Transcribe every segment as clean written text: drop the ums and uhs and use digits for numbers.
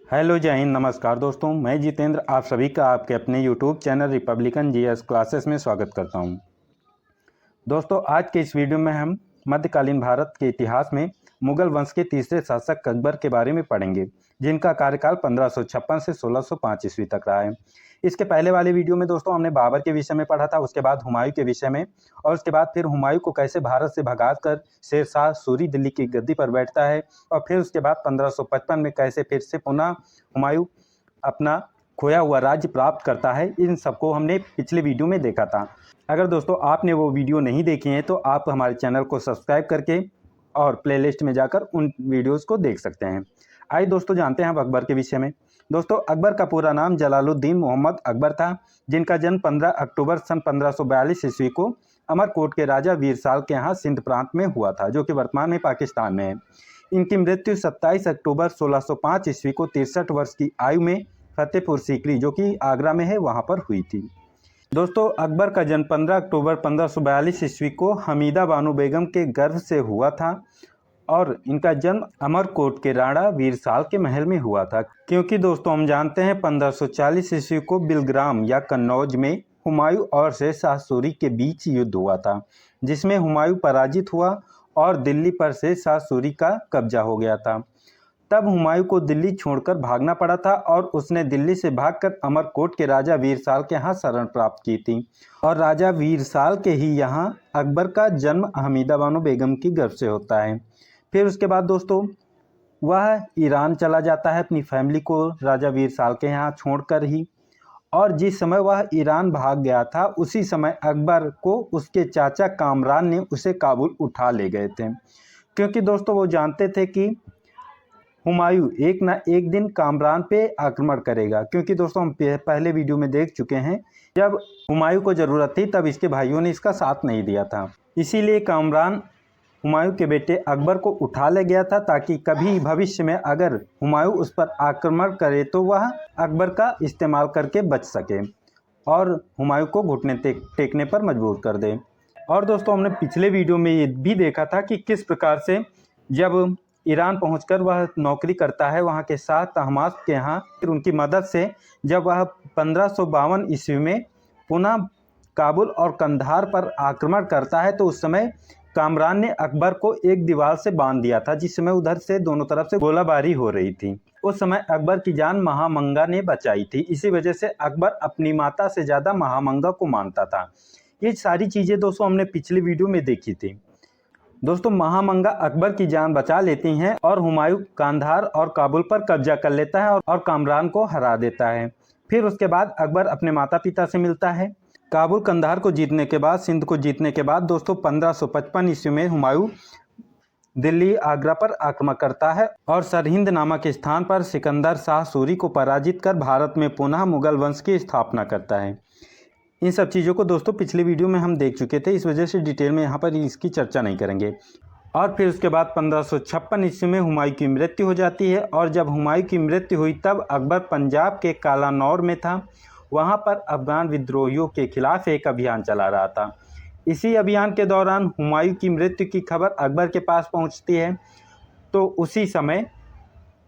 Hello जय हिंद, नमस्कार दोस्तों। मैं जितेंद्र आप सभी का आपके अपने YouTube channel Republican GS classes में स्वागत करता हूं। दोस्तों, आज के इस वीडियो में हम मध्यकालीन भारत के इतिहास में मुगल वंश के तीसरे शासक अकबर के बारे में पढ़ेंगे, जिनका कार्यकाल 1556 से 1605 ईस्वी तक रहा है। इसके पहले वाले वीडियो में दोस्तों हमने बाबर के विषय में पढ़ा था, उसके बाद हुमायूं के विषय में, और उसके बाद फिर हुमायूं को कैसे भारत से भगाकर शेरशाह सूरी दिल्ली की गद्दी पर बैठता है, और फिर उसके बाद 1555 में कैसे फिर से पुनः हुमायूं अपना खोया हुआ राज्य प्राप्त करता है। इन सबको हमने पिछले वीडियो में देखा था। अगर दोस्तों आपने वो वीडियो नहीं देखे हैं तो आप हमारे चैनल को सब्सक्राइब करके और प्लेलिस्ट में जाकर उन वीडियोस को देख सकते हैं। आइए दोस्तों जानते हैं अब अकबर के विषय में। दोस्तों, अकबर का पूरा नाम जलालुद्दीन मोहम्मद अकबर था, जिनका जन्म 15 अक्टूबर सन 1542 ईस्वी को अमरकोट के राजा वीरसाल के यहाँ सिंध प्रांत में हुआ था, जो कि वर्तमान में पाकिस्तान में है। इनकी मृत्यु 27 अक्टूबर 1605 ईस्वी को 63 वर्ष की आयु में फतेहपुर सीकरी, जो कि आगरा में है, वहाँ पर हुई थी। दोस्तों, अकबर का जन्म 15 अक्टूबर 1542 ईस्वी को हमीदा बानो बेगम के गर्भ से हुआ था, और इनका जन्म अमरकोट के राणा वीरसाल के महल में हुआ था। क्योंकि दोस्तों हम जानते हैं 1540 ईस्वी को बिलग्राम या कन्नौज में हुमायूं और शेरशाह सूरी के बीच युद्ध हुआ था, जिसमें हुमायूं पराजित हुआ और दिल्ली पर शेरशाह सूरी का कब्जा हो गया था। तब हुमायूं को दिल्ली छोड़कर भागना पड़ा था, और उसने दिल्ली से भागकर अमरकोट के राजा वीरसाल के यहाँ शरण प्राप्त की थी, और राजा वीरसाल के ही यहाँ अकबर का जन्म हमीदा बानो बेगम की गर्भ से होता है। फिर उसके बाद दोस्तों वह ईरान चला जाता है अपनी फैमिली को राजा वीरसाल के यहाँ छोड़कर ही, और जिस समय वह ईरान भाग गया था उसी समय अकबर को उसके चाचा कामरान ने उसे काबुल उठा ले गए थे। क्योंकि दोस्तों वो जानते थे कि हुमायूं एक ना एक दिन कामरान पे आक्रमण करेगा। क्योंकि दोस्तों हम पहले वीडियो में देख चुके हैं, जब हुमायूं को ज़रूरत थी तब इसके भाइयों ने इसका साथ नहीं दिया था। इसीलिए कामरान हुमायूं के बेटे अकबर को उठा ले गया था, ताकि कभी भविष्य में अगर हुमायूं उस पर आक्रमण करे तो वह अकबर का इस्तेमाल करके बच सके और हुमायूं को घुटने टेकने पर मजबूर कर दे। और दोस्तों हमने पिछले वीडियो में ये भी देखा था कि किस प्रकार से जब ईरान पहुंचकर वह नौकरी करता है वहां के शाह तहमास के यहाँ, फिर उनकी मदद से जब वह 1552 ईस्वी में पुनः काबुल और कंधार पर आक्रमण करता है, तो उस समय कामरान ने अकबर को एक दीवार से बांध दिया था, जिस समय उधर से दोनों तरफ से गोलाबारी हो रही थी। उस समय अकबर की जान महामंगा ने बचाई थी। इसी वजह से अकबर अपनी माता से ज़्यादा महामंगा को मानता था। ये सारी चीज़ें दोस्तों हमने पिछली वीडियो में देखी थी। दोस्तों महामंगा अकबर की जान बचा लेती हैं, और हुमायूं कांधार और काबुल पर कब्जा कर लेता है और कामरान को हरा देता है। फिर उसके बाद अकबर अपने माता पिता से मिलता है। काबुल कंधार को जीतने के बाद, सिंध को जीतने के बाद दोस्तों 1555 ईस्वी में हुमायूं दिल्ली आगरा पर आक्रमण करता है, और सरहिंद नामक स्थान पर सिकंदर शाह सूरी को पराजित कर भारत में पुनः मुगल वंश की स्थापना करता है। इन सब चीज़ों को दोस्तों पिछले वीडियो में हम देख चुके थे, इस वजह से डिटेल में यहाँ पर इसकी चर्चा नहीं करेंगे। और फिर उसके बाद 1556 ईस्वी में हुमायूं की मृत्यु हो जाती है, और जब हुमायूं की मृत्यु हुई तब अकबर पंजाब के कालानौर में था। वहाँ पर अफगान विद्रोहियों के खिलाफ एक अभियान चला रहा था। इसी अभियान के दौरान हुमायूं की मृत्यु की खबर अकबर के पास पहुँचती है। तो उसी समय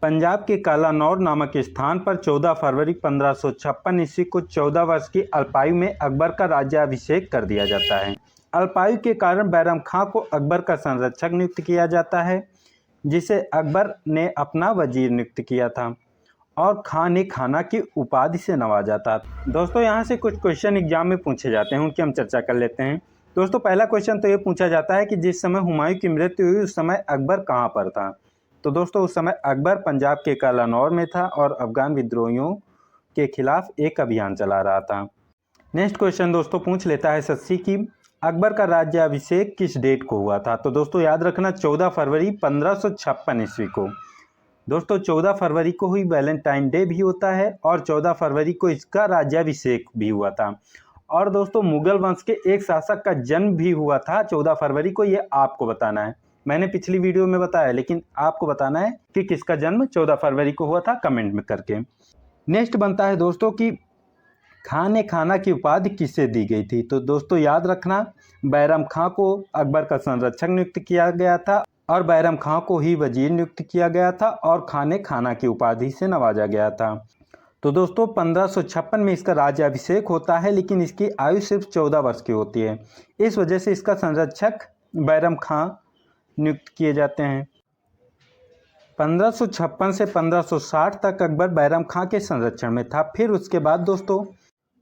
पंजाब के कालानौर नामक स्थान पर 14 फरवरी 1556 ईस्वी को 14 वर्ष की अल्पायु में अकबर का राज्याभिषेक कर दिया जाता है। अल्पायु के कारण बैरम खां को अकबर का संरक्षक नियुक्त किया जाता है, जिसे अकबर ने अपना वजीर नियुक्त किया था, और खान ए खाना की उपाधि से नवाजा था। दोस्तों यहाँ से कुछ क्वेश्चन एग्जाम में पूछे जाते हैं, उनकी हम चर्चा कर लेते हैं। दोस्तों पहला क्वेश्चन तो ये पूछा जाता है कि जिस समय हुमायूं की मृत्यु हुई उस समय अकबर कहाँ पर था। तो दोस्तों उस समय अकबर पंजाब के कालानौर में था और अफगान विद्रोहियों के खिलाफ एक अभियान चला रहा था। नेक्स्ट क्वेश्चन दोस्तों पूछ लेता है सस्सी की अकबर का राज्याभिषेक किस डेट को हुआ था। तो दोस्तों याद रखना 14 फरवरी 1556 ईस्वी को। दोस्तों 14 फरवरी को ही वैलेंटाइन डे भी होता है, और 14 फरवरी को इसका राज्याभिषेक भी हुआ था। और दोस्तों मुगल वंश के एक शासक का जन्म भी हुआ था 14 फरवरी को, ये आपको बताना है। मैंने पिछली वीडियो में बताया, लेकिन आपको बताना है कि किसका जन्म 14 फरवरी को हुआ था, कमेंट में करके। नेक्स्ट बनता है दोस्तों कि खान ए खाना की उपाधि किसे दी गई थी। तो दोस्तों याद रखना बैरम खां को अकबर का संरक्षक नियुक्त किया गया था, और बैरम खां को ही वजीर नियुक्त किया गया था और खाने खाना की उपाधि से नवाजा गया था। तो दोस्तों 1556 में इसका राज्याभिषेक होता है, लेकिन इसकी आयु सिर्फ 14 वर्ष की होती है। इस वजह से इसका संरक्षक बैरम खां नियुक्त किए जाते हैं। 1556 से 1560 तक अकबर बैरम खां के संरक्षण में था। फिर उसके बाद दोस्तों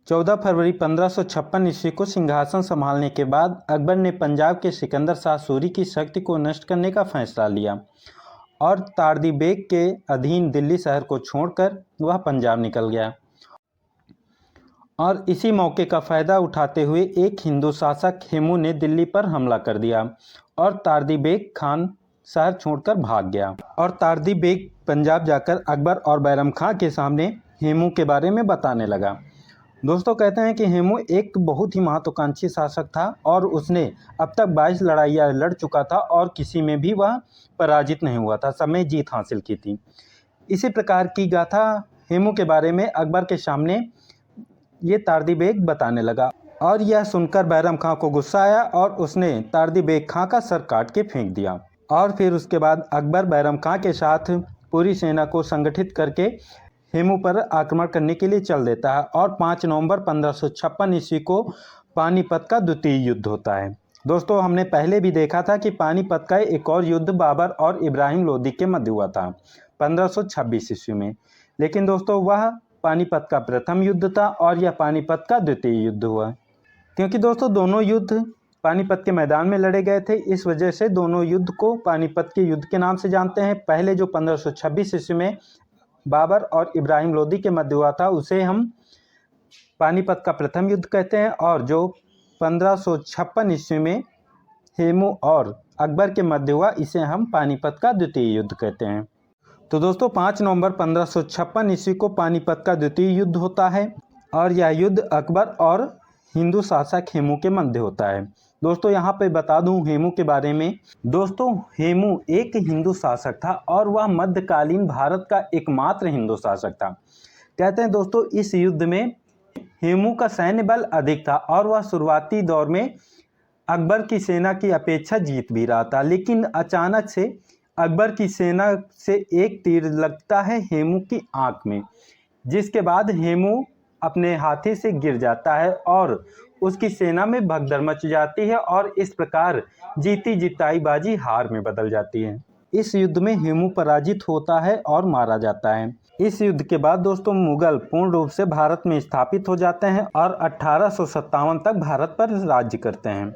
14 फरवरी 1556 ईस्वी को सिंहासन संभालने के बाद अकबर ने पंजाब के सिकंदर शाह सूरी की शक्ति को नष्ट करने का फैसला लिया और तारदी बेग के अधीन दिल्ली शहर को छोड़कर वह पंजाब निकल गया। और इसी मौके का फ़ायदा उठाते हुए एक हिंदू शासक हेमू ने दिल्ली पर हमला कर दिया और तारदी बेग खान शहर छोड़कर भाग गया। और तारदी बेग पंजाब जाकर अकबर और बैरम खां के सामने हेमू के बारे में बताने लगा। दोस्तों कहते हैं कि हेमू एक बहुत ही महत्वाकांक्षी शासक था और उसने अब तक 22 लड़ाइयाँ लड़ चुका था और किसी में भी वह पराजित नहीं हुआ था, सब में जीत हासिल की थी। इसी प्रकार की गाथा हेमू के बारे में अकबर के सामने ये तारदी बेग बताने लगा और यह सुनकर बैरम खां को गुस्सा आया और उसने तारदी बेग खां का सर काट के फेंक दिया। और फिर उसके बाद अकबर बैरम खां के साथ पूरी सेना को संगठित करके हेमू पर आक्रमण करने के लिए चल देता है और 5 नवंबर 1556 ईस्वी को पानीपत का द्वितीय युद्ध होता है। दोस्तों हमने पहले भी देखा था कि पानीपत का एक और युद्ध बाबर और इब्राहिम लोदी के मध्य हुआ था 1526 ईस्वी में, लेकिन दोस्तों वह पानीपत का प्रथम युद्ध था और यह पानीपत का द्वितीय युद्ध हुआ, क्योंकि दोस्तों दोनों युद्ध पानीपत के मैदान में लड़े गए थे। इस वजह से दोनों युद्ध को पानीपत के युद्ध के नाम से जानते हैं। पहले जो 1526 ईस्वी में बाबर और इब्राहिम लोदी के मध्य हुआ था उसे हम पानीपत का प्रथम युद्ध कहते हैं, और जो 1556 ईस्वी में हेमू और अकबर के मध्य हुआ इसे हम पानीपत का द्वितीय युद्ध कहते हैं। तो दोस्तों 5 नवंबर 1556 ईस्वी को पानीपत का द्वितीय युद्ध होता है और यह युद्ध अकबर और हिंदू शासक हेमू के मध्य होता है। दोस्तों यहाँ पे बता दूं हेमू के बारे में। दोस्तों हेमू एक हिंदू शासक था और वह मध्यकालीन भारत का एकमात्र हिंदू शासक था। कहते हैं दोस्तों इस युद्ध में हेमू का सैन्य बल अधिक था और वह शुरुआती दौर में अकबर की सेना की अपेक्षा जीत भी रहा था, लेकिन अचानक से अकबर की सेना से एक तीर लगता है हेमू की आंख में, जिसके बाद हेमू अपने हाथी से गिर जाता है और उसकी सेना में भगदड़ मच जाती है और इस प्रकार जीती जिताई बाजी हार में बदल जाती है। इस युद्ध में हेमू पराजित होता है और मारा जाता है। इस युद्ध के बाद दोस्तों मुगल पूर्ण रूप से भारत में स्थापित हो जाते हैं और 1857 तक भारत पर राज्य करते हैं।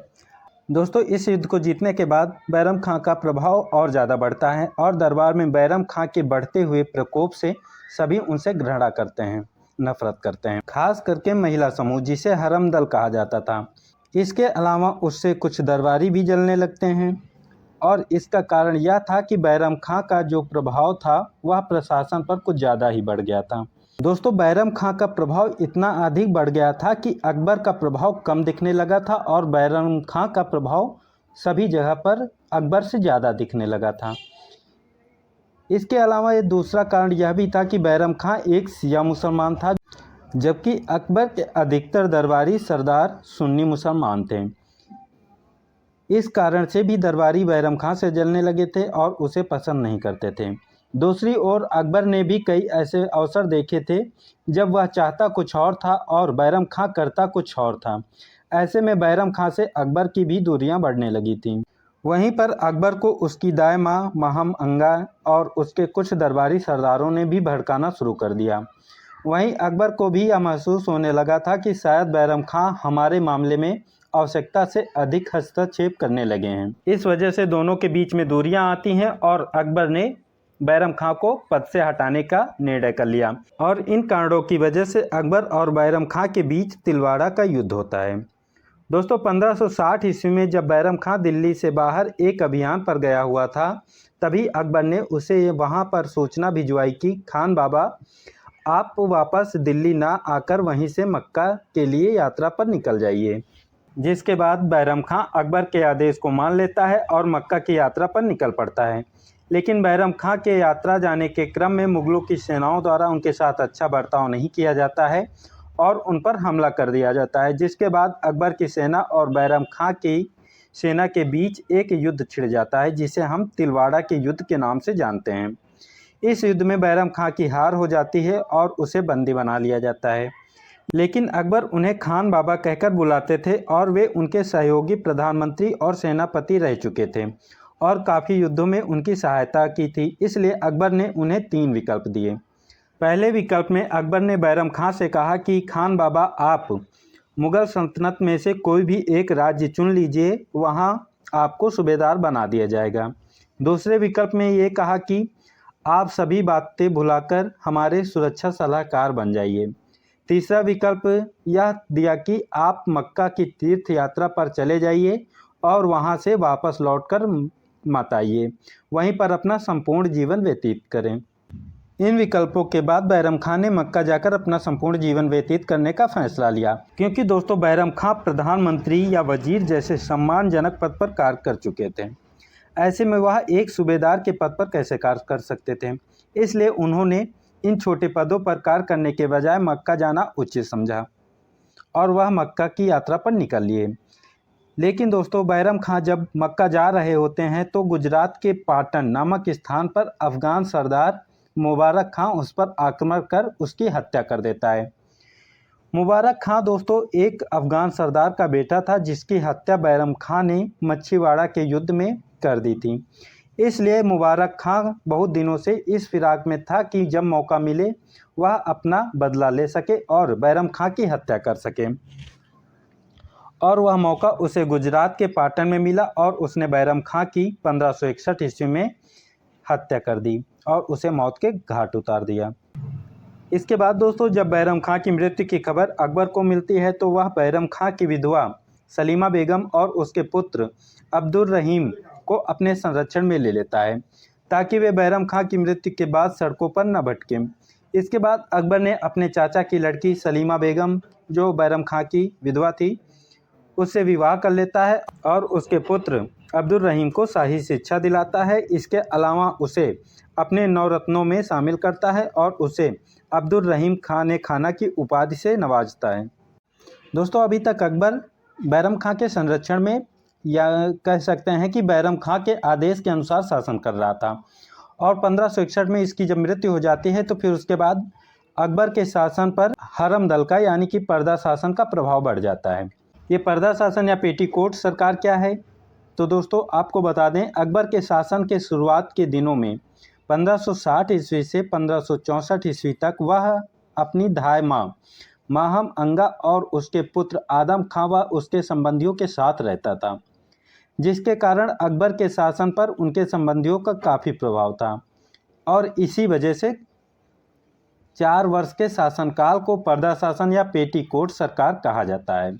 दोस्तों इस युद्ध को जीतने के बाद बैरम खां का प्रभाव और ज़्यादा बढ़ता है और दरबार में बैरम खां के बढ़ते हुए प्रकोप से सभी उनसे घृणा करते हैं, नफरत करते हैं, खास करके महिला समूह जिसे हरम दल कहा जाता था। इसके अलावा उससे कुछ दरबारी भी जलने लगते हैं और इसका कारण यह था कि बैरम खां का जो प्रभाव था वह प्रशासन पर कुछ ज़्यादा ही बढ़ गया था। दोस्तों बैरम खां का प्रभाव इतना अधिक बढ़ गया था कि अकबर का प्रभाव कम दिखने लगा था और बैरम खां का प्रभाव सभी जगह पर अकबर से ज़्यादा दिखने लगा था। इसके अलावा ये दूसरा कारण यह भी था कि बैरम खां एक शिया मुसलमान था, जबकि अकबर के अधिकतर दरबारी सरदार सुन्नी मुसलमान थे। इस कारण से भी दरबारी बैरम खां से जलने लगे थे और उसे पसंद नहीं करते थे। दूसरी ओर अकबर ने भी कई ऐसे अवसर देखे थे जब वह चाहता कुछ और था और बैरम खां करता कुछ और था। ऐसे में बैरम खां से अकबर की भी दूरियां बढ़ने लगी थीं। वहीं पर अकबर को उसकी दाई माँ महम अंगा और उसके कुछ दरबारी सरदारों ने भी भड़काना शुरू कर दिया। वहीं अकबर को भी यह महसूस होने लगा था कि शायद बैरम खां हमारे मामले में आवश्यकता से अधिक हस्तक्षेप करने लगे हैं। इस वजह से दोनों के बीच में दूरियां आती हैं और अकबर ने बैरम खां को पद से हटाने का निर्णय कर लिया और इन कारणों की वजह से अकबर और बैरम खां के बीच तिलवाड़ा का युद्ध होता है। दोस्तों 1560 ईस्वी में जब बैरम खां दिल्ली से बाहर एक अभियान पर गया हुआ था, तभी अकबर ने उसे वहां पर सूचना भिजवाई कि खान बाबा आप वापस दिल्ली ना आकर वहीं से मक्का के लिए यात्रा पर निकल जाइए। जिसके बाद बैरम खां अकबर के आदेश को मान लेता है और मक्का की यात्रा पर निकल पड़ता है। लेकिन बैरम खां के यात्रा जाने के क्रम में मुगलों की सेनाओं द्वारा उनके साथ अच्छा बर्ताव नहीं किया जाता है और उन पर हमला कर दिया जाता है, जिसके बाद अकबर की सेना और बैरम खां की सेना के बीच एक युद्ध छिड़ जाता है जिसे हम तिलवाड़ा के युद्ध के नाम से जानते हैं। इस युद्ध में बैरम खां की हार हो जाती है और उसे बंदी बना लिया जाता है, लेकिन अकबर उन्हें खान बाबा कहकर बुलाते थे और वे उनके सहयोगी प्रधानमंत्री और सेनापति रह चुके थे और काफ़ी युद्धों में उनकी सहायता की थी। इसलिए अकबर ने उन्हें 3 विकल्प दिए। पहले विकल्प में अकबर ने बैरम खां से कहा कि खान बाबा, आप मुग़ल सल्तनत में से कोई भी एक राज्य चुन लीजिए, वहां आपको सूबेदार बना दिया जाएगा। दूसरे विकल्प में ये कहा कि आप सभी बातें भुलाकर हमारे सुरक्षा सलाहकार बन जाइए। तीसरा विकल्प यह दिया कि आप मक्का की तीर्थ यात्रा पर चले जाइए और वहां से वापस लौटकर मत आइए, वहीं पर अपना संपूर्ण जीवन व्यतीत करें। इन विकल्पों के बाद बैरम खां ने मक्का जाकर अपना संपूर्ण जीवन व्यतीत करने का फैसला लिया, क्योंकि दोस्तों बैरम खां प्रधानमंत्री या वजीर जैसे सम्मानजनक पद पर कार्य कर चुके थे। ऐसे में वह एक सूबेदार के पद पर कैसे कार्य कर सकते थे, इसलिए उन्होंने इन छोटे पदों पर कार्य करने के बजाय मक्का जाना उचित समझा और वह मक्का की यात्रा पर निकल लिए। लेकिन दोस्तों बैरम खां जब मक्का जा रहे होते हैं तो गुजरात के पाटन नामक स्थान पर अफगान सरदार मुबारक खां उस पर आक्रमण कर उसकी हत्या कर देता है। मुबारक खां दोस्तों एक अफगान सरदार का बेटा था जिसकी हत्या बैरम खां ने मच्छीवाड़ा के युद्ध में कर दी थी। इसलिए मुबारक खां बहुत दिनों से इस फिराक में था कि जब मौका मिले वह अपना बदला ले सके और बैरम खां की हत्या कर सके, और वह मौका उसे गुजरात के पाटन में मिला और उसने बैरम खां की 1561 ईस्वी में हत्या कर दी और उसे मौत के घाट उतार दिया। इसके बाद दोस्तों जब बैरम खां की मृत्यु की खबर अकबर को मिलती है तो वह बैरम खां की विधवा सलीमा बेगम और उसके पुत्र अब्दुल रहीम को अपने संरक्षण में ले लेता है ताकि वे बैरम खां की मृत्यु के बाद सड़कों पर न भटकें। इसके बाद अकबर ने अपने चाचा की लड़की सलीमा बेगम, जो बैरम खां की विधवा थी, उससे विवाह कर लेता है और उसके पुत्र अब्दुल रहीम को शाही शिक्षा दिलाता है। इसके अलावा उसे अपने नवरत्नों में शामिल करता है और उसे अब्दुल रहीम खान खाना की उपाधि से नवाजता है। दोस्तों अभी तक अकबर बैरम खां के संरक्षण में, या कह सकते हैं कि बैरम खां के आदेश के अनुसार शासन कर रहा था, और 1561 में इसकी जब मृत्यु हो जाती है तो फिर उसके बाद अकबर के शासन पर हरम दल का यानी कि पर्दा शासन का प्रभाव बढ़ जाता है। ये पर्दा शासन या पेटीकोट सरकार क्या है, तो दोस्तों आपको बता दें अकबर के शासन के शुरुआत के दिनों में 1560 ईस्वी से 1564 ईस्वी तक वह अपनी धाय माँ माहम अंगा और उसके पुत्र आदम खां व उसके संबंधियों के साथ रहता था, जिसके कारण अकबर के शासन पर उनके संबंधियों का काफ़ी प्रभाव था और इसी वजह से 4 वर्ष के शासनकाल को पर्दा शासन या पेटीकोट सरकार कहा जाता है।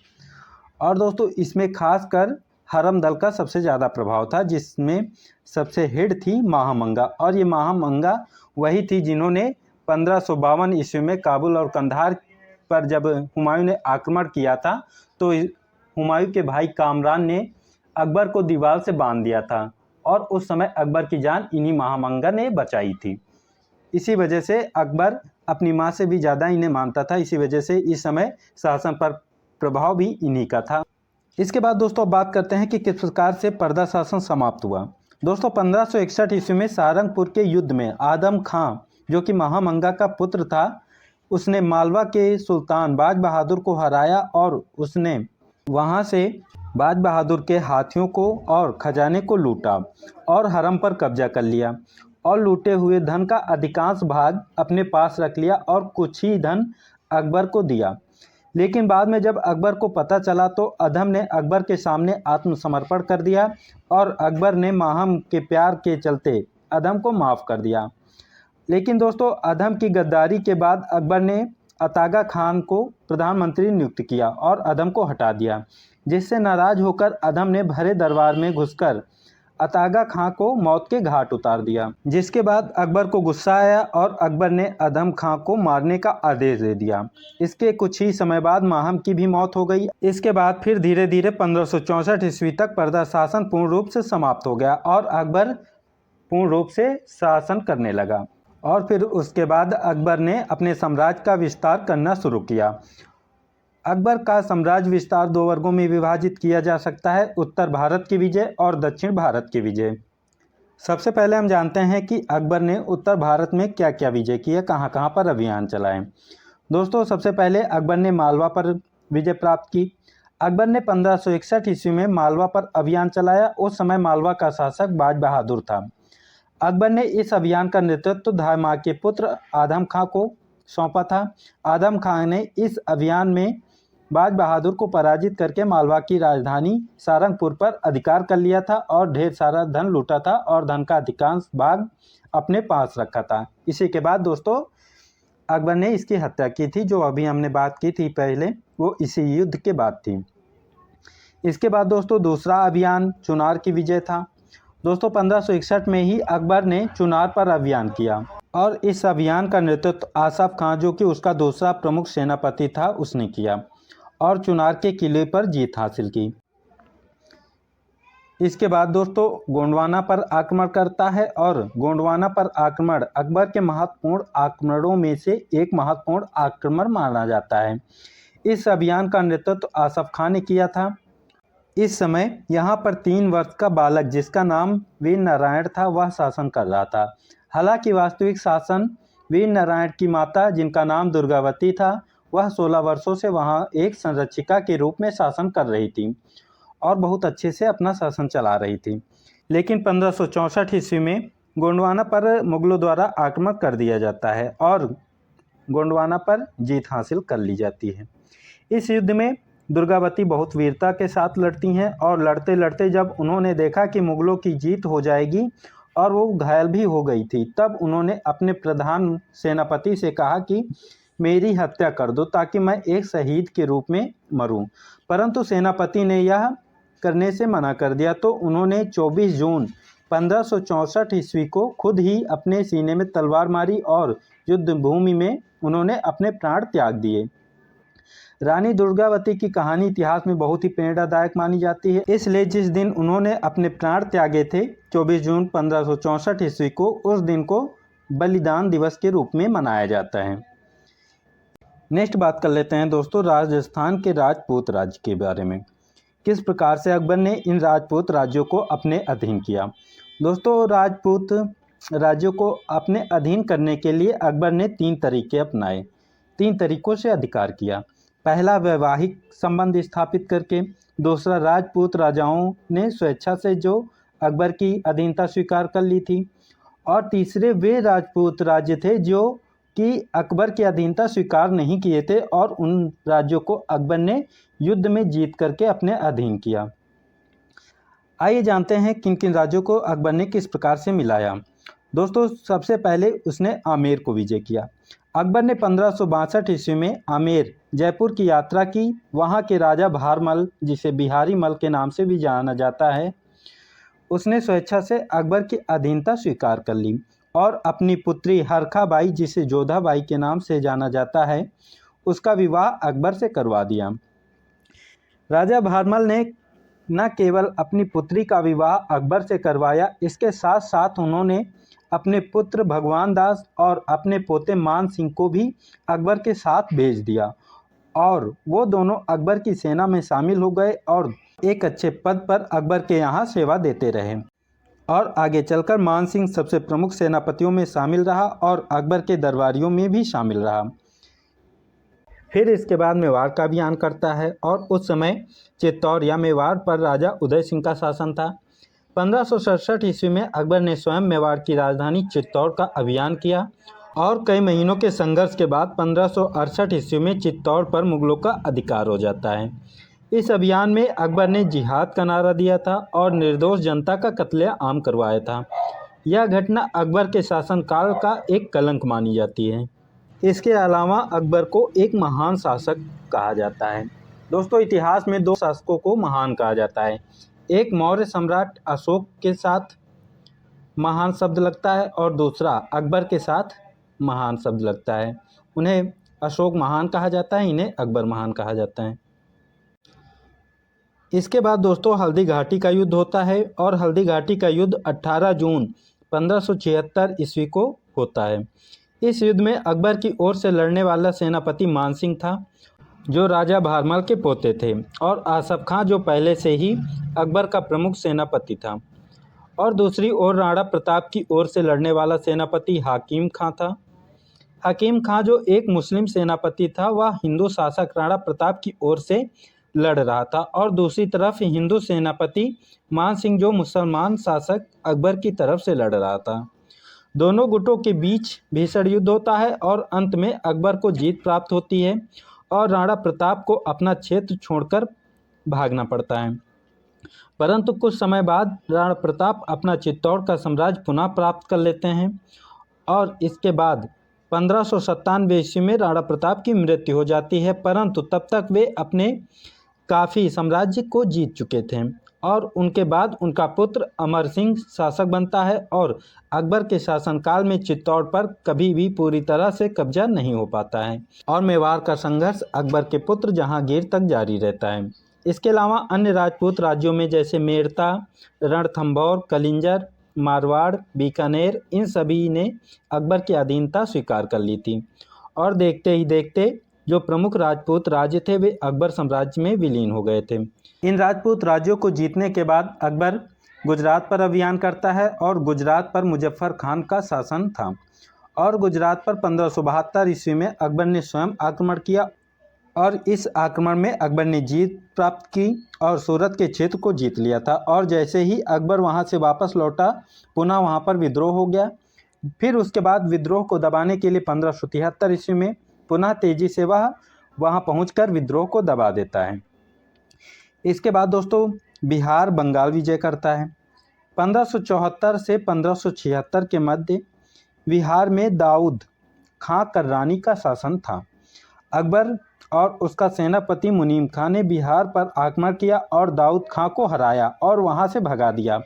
और दोस्तों इसमें खासकर हरम दल का सबसे ज़्यादा प्रभाव था, जिसमें सबसे हेड थी महामंगा, और ये महामंगा वही थी जिन्होंने 1552 ईस्वी में काबुल और कंधार पर जब हुमायूं ने आक्रमण किया था तो हुमायूं के भाई कामरान ने अकबर को दीवार से बांध दिया था और उस समय अकबर की जान इन्हीं महामंगा ने बचाई थी। इसी वजह से अकबर अपनी माँ से भी ज़्यादा इन्हें मानता था, इसी वजह से इस समय शासन पर प्रभाव भी इन्हीं का था। इसके बाद दोस्तों बात करते हैं कि किस प्रकार से पर्दा शासन समाप्त हुआ। दोस्तों 1561 ईस्वी में सारंगपुर के युद्ध में आदम खां, जो कि महामंगा का पुत्र था, उसने मालवा के सुल्तान बाज बहादुर को हराया और उसने वहां से बाज बहादुर के हाथियों को और खजाने को लूटा और हरम पर कब्जा कर लिया और लूटे हुए धन का अधिकांश भाग अपने पास रख लिया और कुछ ही धन अकबर को दिया। लेकिन बाद में जब अकबर को पता चला तो अधम ने अकबर के सामने आत्मसमर्पण कर दिया और अकबर ने माहम के प्यार के चलते अधम को माफ़ कर दिया। लेकिन दोस्तों अधम की गद्दारी के बाद अकबर ने अतागा खान को प्रधानमंत्री नियुक्त किया और अधम को हटा दिया, जिससे नाराज होकर अधम ने भरे दरबार में घुसकर अतागा खां को मौत के घाट उतार दिया, जिसके बाद अकबर को गुस्सा आया और अकबर ने अधम खां को मारने का आदेश दे दिया। इसके कुछ ही समय बाद माहम की भी मौत हो गई। इसके बाद फिर धीरे धीरे 1564 ईस्वी तक पर्दा शासन पूर्ण रूप से समाप्त हो गया और अकबर पूर्ण रूप से शासन करने लगा। और फिर उसके बाद अकबर ने अपने साम्राज्य का विस्तार करना शुरू किया अकबर का साम्राज्य विस्तार दो वर्गों में विभाजित किया जा सकता है, उत्तर भारत की विजय और दक्षिण भारत की विजय। सबसे पहले हम जानते हैं कि अकबर ने उत्तर भारत में क्या क्या विजय किए, कहाँ कहाँ पर अभियान चलाए। दोस्तों, सबसे पहले अकबर ने मालवा पर विजय प्राप्त की। अकबर ने 1561 ईस्वी में मालवा पर अभियान चलाया। उस समय मालवा का शासक बाज बहादुर था। अकबर ने इस अभियान का नेतृत्व धामा के पुत्र आदम खां को सौंपा था। आदम खां ने इस अभियान में बाज बहादुर को पराजित करके मालवा की राजधानी सारंगपुर पर अधिकार कर लिया था और ढेर सारा धन लूटा था और धन का अधिकांश भाग अपने पास रखा था। इसी के बाद दोस्तों अकबर ने इसकी हत्या की थी, जो अभी हमने बात की थी पहले, वो इसी युद्ध के बाद थी। इसके बाद दोस्तों दूसरा अभियान चुनार की विजय था। दोस्तों 1561 में ही अकबर ने चुनार पर अभियान किया और इस अभियान का नेतृत्व आसफ खां, जो कि उसका दूसरा प्रमुख सेनापति था, उसने किया और चुनार के किले पर जीत हासिल की। इसके बाद दोस्तों गोंडवाना पर आक्रमण करता है और गोंडवाना पर आक्रमण अकबर के महत्वपूर्ण आक्रमणों में से एक महत्वपूर्ण आक्रमण माना जाता है। इस अभियान का नेतृत्व आसफ खां ने किया था। इस समय यहाँ पर 3 वर्ष का बालक जिसका नाम वीर नारायण था, वह शासन कर रहा था। हालांकि वास्तविक शासन वीर नारायण की माता, जिनका नाम दुर्गावती था, वह 16 वर्षों से वहाँ एक संरक्षिका के रूप में शासन कर रही थी और बहुत अच्छे से अपना शासन चला रही थी। लेकिन 1564 ईस्वी में गोंडवाना पर मुगलों द्वारा आक्रमण कर दिया जाता है और गोंडवाना पर जीत हासिल कर ली जाती है। इस युद्ध में दुर्गावती बहुत वीरता के साथ लड़ती हैं और लड़ते लड़ते जब उन्होंने देखा कि मुगलों की जीत हो जाएगी और वो घायल भी हो गई थी, तब उन्होंने अपने प्रधान सेनापति से कहा कि मेरी हत्या कर दो ताकि मैं एक शहीद के रूप में मरूं। परंतु सेनापति ने यह करने से मना कर दिया, तो उन्होंने 24 जून 1564 ईस्वी को खुद ही अपने सीने में तलवार मारी और युद्ध भूमि में उन्होंने अपने प्राण त्याग दिए। रानी दुर्गावती की कहानी इतिहास में बहुत ही प्रेरणादायक मानी जाती है, इसलिए जिस दिन उन्होंने अपने प्राण त्यागे थे 24 जून 1564 ईस्वी को, उस दिन को बलिदान दिवस के रूप में मनाया जाता है। नेक्स्ट बात कर लेते हैं दोस्तों राजस्थान के राजपूत राज्य के बारे में। किस प्रकार से अकबर ने इन राजपूत राज्यों को अपने अधीन किया। दोस्तों राजपूत राज्यों को अपने अधीन करने के लिए अकबर ने 3 तरीके अपनाए, 3 तरीकों से अधिकार किया। पहला वैवाहिक संबंध स्थापित करके, दूसरा राजपूत राजाओं ने स्वेच्छा से जो अकबर की अधीनता स्वीकार कर ली थी, और तीसरे वे राजपूत राज्य थे जो कि अकबर की अधीनता स्वीकार नहीं किए थे और उन राज्यों को अकबर ने युद्ध में जीत करके अपने अधीन किया। आइए जानते हैं किन किन राज्यों को अकबर ने किस प्रकार से मिलाया। दोस्तों सबसे पहले उसने आमेर को विजय किया। अकबर ने 1562 ईस्वी में आमेर जयपुर की यात्रा की। वहाँ के राजा भारमल, जिसे बिहारी मल के नाम से भी जाना जाता है, उसने स्वेच्छा से अकबर की अधीनता स्वीकार कर ली और अपनी पुत्री हरखा बाई, जिसे जोधा बाई के नाम से जाना जाता है, उसका विवाह अकबर से करवा दिया। राजा भारमल ने न केवल अपनी पुत्री का विवाह अकबर से करवाया, इसके साथ साथ उन्होंने अपने पुत्र भगवान दास और अपने पोते मान सिंह को भी अकबर के साथ भेज दिया और वो दोनों अकबर की सेना में शामिल हो गए और एक अच्छे पद पर अकबर के यहाँ सेवा देते रहे। और आगे चलकर मान सिंह सबसे प्रमुख सेनापतियों में शामिल रहा और अकबर के दरबारियों में भी शामिल रहा। फिर इसके बाद मेवाड़ का अभियान करता है और उस समय चित्तौड़ या मेवाड़ पर राजा उदय सिंह का शासन था। 1567 ईस्वी में अकबर ने स्वयं मेवाड़ की राजधानी चित्तौड़ का अभियान किया और कई महीनों के संघर्ष के बाद 1568 ईस्वी में चित्तौड़ पर मुगलों का अधिकार हो जाता है। इस अभियान में अकबर ने जिहाद का नारा दिया था और निर्दोष जनता का कत्लेआम करवाया था। यह घटना अकबर के शासनकाल का एक कलंक मानी जाती है। इसके अलावा अकबर को एक महान शासक कहा जाता है। दोस्तों इतिहास में 2 शासकों को महान कहा जाता है, एक मौर्य सम्राट अशोक के साथ महान शब्द लगता है और दूसरा अकबर के साथ महान शब्द लगता है। उन्हें अशोक महान कहा जाता है, इन्हें अकबर महान कहा जाता है। इसके बाद दोस्तों हल्दी घाटी का युद्ध होता है और हल्दी घाटी का युद्ध 18 जून 1576 ईस्वी को होता है। इस युद्ध में अकबर की ओर से लड़ने वाला सेनापति मान सिंह था जो राजा भारमल के पोते थे, और आसफ खां जो पहले से ही अकबर का प्रमुख सेनापति था। और दूसरी ओर राणा प्रताप की ओर से लड़ने वाला सेनापति हाकिम खां था। हकीम खां जो एक मुस्लिम सेनापति था, वह हिंदू शासक राणा प्रताप की ओर से लड़ रहा था, और दूसरी तरफ हिंदू सेनापति मान सिंह जो मुसलमान शासक अकबर की तरफ से लड़ रहा था। दोनों गुटों के बीच भीषण युद्ध होता है और अंत में अकबर को जीत प्राप्त होती है और राणा प्रताप को अपना क्षेत्र छोड़कर भागना पड़ता है। परंतु कुछ समय बाद राणा प्रताप अपना चित्तौड़ का साम्राज्य पुनः प्राप्त कर लेते हैं और इसके बाद 1597 ईस्वी में राणा प्रताप की मृत्यु हो जाती है। परंतु तब तक वे अपने काफ़ी साम्राज्य को जीत चुके थे और उनके बाद उनका पुत्र अमर सिंह शासक बनता है और अकबर के शासनकाल में चित्तौड़ पर कभी भी पूरी तरह से कब्जा नहीं हो पाता है और मेवाड़ का संघर्ष अकबर के पुत्र जहांगीर तक जारी रहता है। इसके अलावा अन्य राजपूत राज्यों में जैसे मेड़ता, रणथंभौर, कलिंजर, मारवाड़, बीकानेर, इन सभी ने अकबर की अधीनता स्वीकार कर ली थी और देखते ही देखते जो प्रमुख राजपूत राज्य थे वे अकबर साम्राज्य में विलीन हो गए थे। इन राजपूत राज्यों को जीतने के बाद अकबर गुजरात पर अभियान करता है और गुजरात पर मुजफ्फर खान का शासन था और गुजरात पर 1572 ईस्वी में अकबर ने स्वयं आक्रमण किया और इस आक्रमण में अकबर ने जीत प्राप्त की और सूरत के क्षेत्र को जीत लिया था। और जैसे ही अकबर वहां से वापस लौटा, पुनः वहां पर विद्रोह हो गया। फिर उसके बाद विद्रोह को दबाने के लिए 1573 ईस्वी में पुनः तेजी से वह वहां पहुंचकर विद्रोह को दबा देता है। इसके बाद दोस्तों बिहार बंगाल विजय करता है। 1574 से 1576 के मध्य बिहार में दाऊद खां कर्रानी का शासन था। अकबर और उसका सेनापति मुनीम खां ने बिहार पर आक्रमण किया और दाऊद खां को हराया और वहां से भगा दिया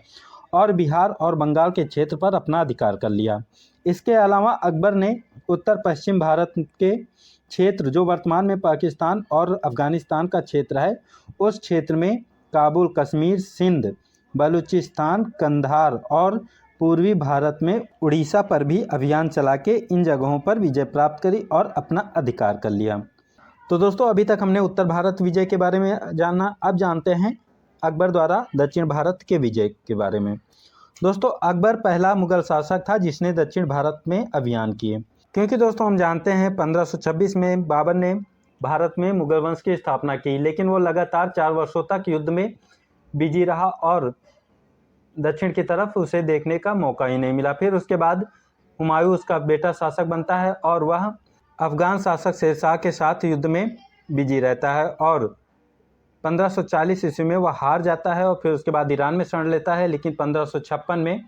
और बिहार और बंगाल के क्षेत्र पर अपना अधिकार कर लिया। इसके अलावा अकबर ने उत्तर पश्चिम भारत के क्षेत्र जो वर्तमान में पाकिस्तान और अफगानिस्तान का क्षेत्र है, उस क्षेत्र में काबुल, कश्मीर, सिंध, बलूचिस्तान, कंधार और पूर्वी भारत में उड़ीसा पर भी अभियान चला के इन जगहों पर विजय प्राप्त करी और अपना अधिकार कर लिया। तो दोस्तों अभी तक हमने उत्तर भारत विजय के बारे में जाना, अब जानते हैं अकबर द्वारा दक्षिण भारत के विजय के बारे में। दोस्तों अकबर पहला मुगल शासक था जिसने दक्षिण भारत में अभियान किए, क्योंकि दोस्तों हम जानते हैं 1526 में बाबर ने भारत में मुगल वंश की स्थापना की, लेकिन वो लगातार 4 वर्षों तक युद्ध में बिजी रहा और दक्षिण की तरफ उसे देखने का मौका ही नहीं मिला। फिर उसके बाद हुमायूं उसका बेटा शासक बनता है और वह अफगान शासक शेरशाह के साथ युद्ध में बिजी रहता है और 1540 ईस्वी में वह हार जाता है और फिर उसके बाद ईरान में शरण लेता है, लेकिन 1556 में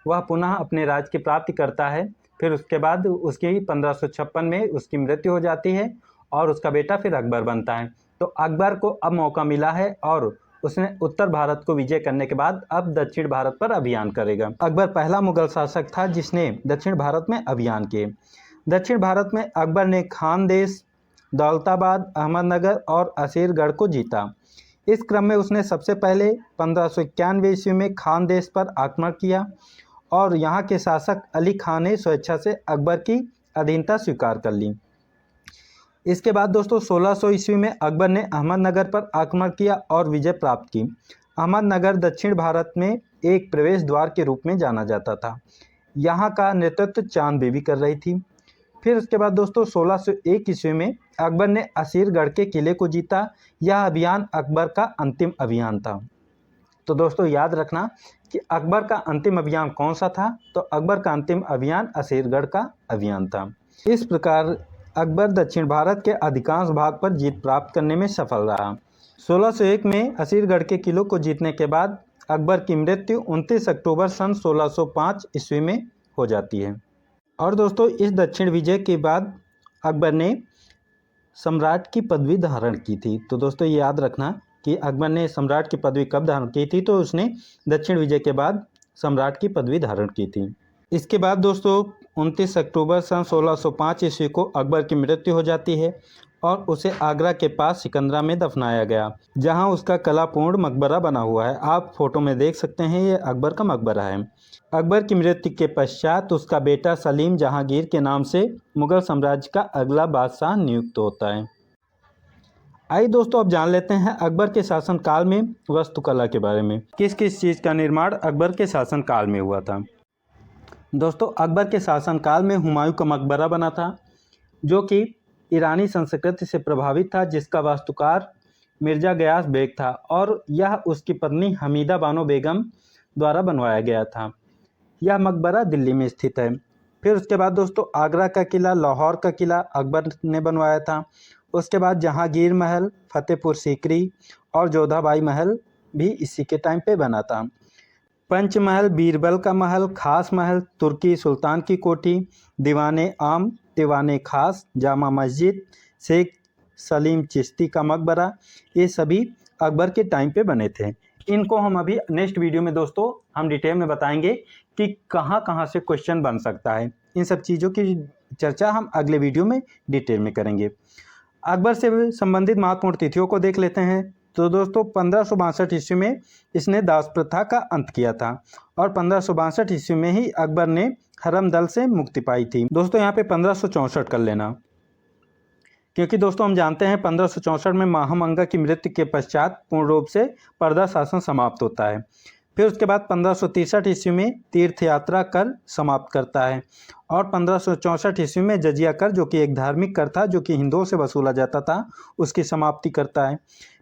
वह पुनः अपने राज्य की प्राप्ति करता है। फिर उसके बाद उसकी 1556 में उसकी मृत्यु हो जाती है और उसका बेटा फिर अकबर बनता है। तो अकबर को अब मौका मिला है और उसने उत्तर भारत को विजय करने के बाद अब दक्षिण भारत पर अभियान करेगा। अकबर पहला मुगल शासक था जिसने दक्षिण भारत में अभियान किए। दक्षिण भारत में अकबर ने खानदेश, दौलताबाद, अहमदनगर और असीरगढ़ को जीता। इस क्रम में उसने सबसे पहले 1591 ईस्वी में खानदेश पर आक्रमण किया और यहाँ के शासक अली खान ने स्वेच्छा से अकबर की अधीनता स्वीकार कर ली। इसके बाद दोस्तों 1600 ईस्वी में अकबर ने अहमदनगर पर आक्रमण किया और विजय प्राप्त की। अहमदनगर दक्षिण भारत में एक प्रवेश द्वार के रूप में जाना जाता था। यहाँ का नेतृत्व चांद बीबी कर रही थी। फिर उसके बाद दोस्तों 1601 ईस्वी में अकबर ने असीरगढ़ के किले को जीता। यह अभियान अकबर का अंतिम अभियान था। तो दोस्तों याद रखना कि अकबर का अंतिम अभियान कौन सा था, तो अकबर का अंतिम अभियान असीरगढ़ का अभियान था। इस प्रकार अकबर दक्षिण भारत के अधिकांश भाग पर जीत प्राप्त करने में सफल रहा। 1601 में असीरगढ़ के किलों को जीतने के बाद अकबर की मृत्यु 29 अक्टूबर सन 1605 ईस्वी में हो जाती है। और दोस्तों इस दक्षिण विजय के बाद अकबर ने सम्राट की पदवी धारण की थी। तो दोस्तों ये याद रखना कि अकबर ने सम्राट की पदवी कब धारण की थी, तो उसने दक्षिण विजय के बाद सम्राट की पदवी धारण की थी। इसके बाद दोस्तों 29 अक्टूबर सन 1605 ईस्वी को अकबर की मृत्यु हो जाती है और उसे आगरा के पास सिकंदरा में दफनाया गया, जहां उसका कलापूर्ण मकबरा बना हुआ है। आप फोटो में देख सकते हैं, ये अकबर का मकबरा है। अकबर की मृत्यु के पश्चात उसका बेटा सलीम जहांगीर के नाम से मुगल साम्राज्य का अगला बादशाह नियुक्त होता है। आइए दोस्तों अब जान लेते हैं अकबर के शासनकाल में वास्तुकला के बारे में। किस किस चीज़ का निर्माण अकबर के शासनकाल में हुआ था। दोस्तों अकबर के शासनकाल में हुमायूं का मकबरा बना था, जो कि ईरानी संस्कृति से प्रभावित था, जिसका वास्तुकार मिर्ज़ा गयास बेग था और यह उसकी पत्नी हमीदा बानो बेगम द्वारा बनवाया गया था। यह मकबरा दिल्ली में स्थित है। फिर उसके बाद दोस्तों आगरा का किला, लाहौर का किला अकबर ने बनवाया था। उसके बाद जहांगीर महल, फतेहपुर सीकरी और जोधाबाई महल भी इसी के टाइम पे बना था। पंचमहल, बीरबल का महल, खास महल, तुर्की सुल्तान की कोठी, दीवाने आम, दीवाने खास, जामा मस्जिद, शेख सलीम चिश्ती का मकबरा, ये सभी अकबर के टाइम पे बने थे। इनको हम अभी नेक्स्ट वीडियो में दोस्तों हम डिटेल में बताएंगे कि कहाँ कहाँ से क्वेश्चन बन सकता है। इन सब चीज़ों की चर्चा हम अगले वीडियो में डिटेल में करेंगे। अकबर से संबंधित महत्वपूर्ण तिथियों को देख लेते हैं। तो दोस्तों 1562 ईस्वी में इसने दास प्रथा का अंत किया था और 1562 ईस्वी में ही अकबर ने हरम दल से मुक्ति पाई थी। दोस्तों यहाँ पे 1564 कर लेना, क्योंकि दोस्तों हम जानते हैं 1564 में महामंगा की मृत्यु के पश्चात पूर्ण रूप से पर्दा शासन समाप्त होता है। फिर उसके बाद 1563 ईस्वी में तीर्थ यात्रा कर समाप्त करता है और 1564 ईस्वी में जजिया कर, जो कि एक धार्मिक कर था जो कि हिंदुओं से वसूला जाता था, उसकी समाप्ति करता है।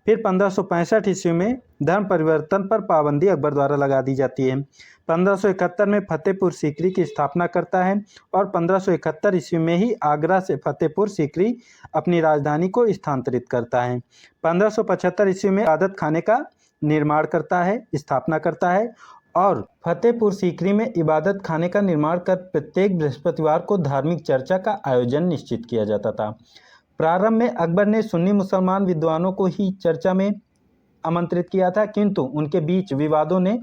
फिर 1565 ईस्वी में धर्म परिवर्तन पर पाबंदी अकबर द्वारा लगा दी जाती है। 1571 में फतेहपुर सीकरी की स्थापना करता है और 1571 ईस्वी में ही आगरा से फतेहपुर सीकरी अपनी राजधानी को स्थानांतरित करता है। 1575 ईस्वी में इबादत खाने का निर्माण करता है, स्थापना करता है और फतेहपुर सीकरी में इबादत खाने का निर्माण कर प्रत्येक बृहस्पतिवार को धार्मिक चर्चा का आयोजन निश्चित किया जाता था। प्रारंभ में अकबर ने सुन्नी मुसलमान विद्वानों को ही चर्चा में आमंत्रित किया था, किंतु उनके बीच विवादों ने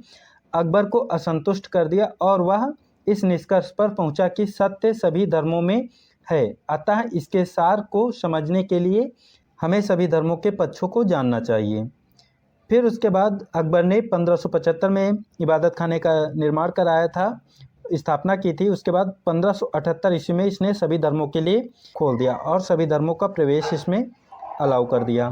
अकबर को असंतुष्ट कर दिया और वह इस निष्कर्ष पर पहुंचा कि सत्य सभी धर्मों में है, अतः इसके सार को समझने के लिए हमें सभी धर्मों के पक्षों को जानना चाहिए। फिर उसके बाद अकबर ने 1575 में इबादत खाने का निर्माण कराया था, स्थापना की थी। उसके बाद 1578 ईस्वी में इसने सभी धर्मों के लिए खोल दिया और सभी धर्मों का प्रवेश इसमें अलाउ कर दिया।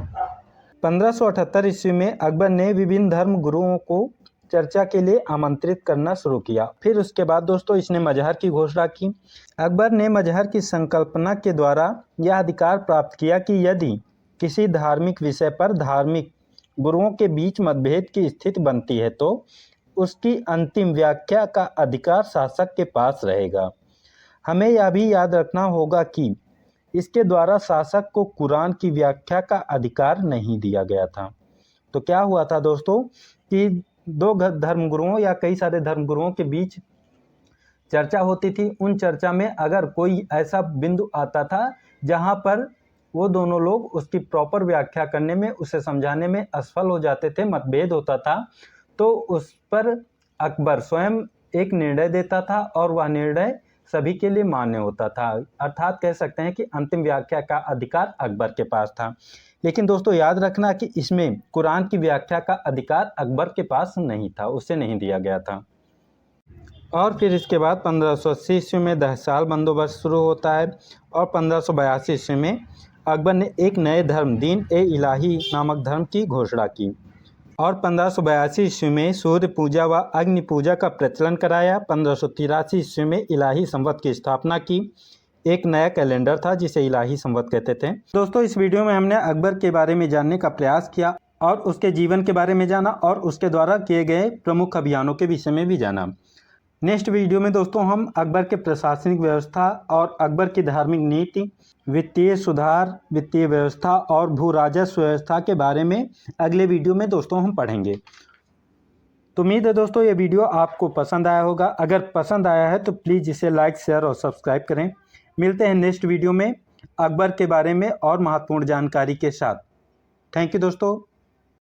1578 ईस्वी में अकबर ने विभिन्न धर्म गुरुओं को चर्चा के लिए आमंत्रित करना शुरू किया। फिर उसके बाद दोस्तों इसने मजहर की घोषणा की। अकबर ने मजहर की संकल्पना के द्वारा यह अधिकार प्राप्त किया कि यदि किसी धार्मिक विषय पर धार्मिक गुरुओं के बीच मतभेद की स्थिति बनती है तो उसकी अंतिम व्याख्या का अधिकार शासक के पास रहेगा। हमें यह भी याद रखना होगा कि इसके द्वारा शासक को कुरान की व्याख्या का अधिकार नहीं दिया गया था। तो क्या हुआ था दोस्तों कि दो धर्मगुरुओं या कई सारे धर्मगुरुओं के बीच चर्चा होती थी। उन चर्चा में अगर कोई ऐसा बिंदु आता था जहां पर वो दोनों लोग उसकी प्रॉपर व्याख्या करने में, उसे समझाने में असफल हो जाते थे, मतभेद होता था, तो उस पर अकबर स्वयं एक निर्णय देता था और वह निर्णय सभी के लिए मान्य होता था। अर्थात कह सकते हैं कि अंतिम व्याख्या का अधिकार अकबर के पास था। लेकिन दोस्तों याद रखना कि इसमें कुरान की व्याख्या का अधिकार अकबर के पास नहीं था, उसे नहीं दिया गया था। और फिर इसके बाद 1580 ईस्वी में 10 साल बंदोबस्त शुरू होता है और 1582 ईस्वी में अकबर ने एक नए धर्म दीन ए इलाही नामक धर्म की घोषणा की और 1582 ईस्वी में सूर्य पूजा व अग्नि पूजा का प्रचलन कराया। 1583 ईस्वी में इलाही संवत की स्थापना की। एक नया कैलेंडर था जिसे इलाही संवत कहते थे। दोस्तों इस वीडियो में हमने अकबर के बारे में जानने का प्रयास किया और उसके जीवन के बारे में जाना और उसके द्वारा किए गए प्रमुख अभियानों के विषय में भी जाना। नेक्स्ट वीडियो में दोस्तों हम अकबर के प्रशासनिक व्यवस्था और अकबर की धार्मिक नीति, वित्तीय सुधार, वित्तीय व्यवस्था और भू राजस्व व्यवस्था के बारे में अगले वीडियो में दोस्तों हम पढ़ेंगे। तो उम्मीद है दोस्तों ये वीडियो आपको पसंद आया होगा। अगर पसंद आया है तो प्लीज़ इसे लाइक, शेयर और सब्सक्राइब करें। मिलते हैं नेक्स्ट वीडियो में अकबर के बारे में और महत्वपूर्ण जानकारी के साथ। थैंक यू दोस्तों।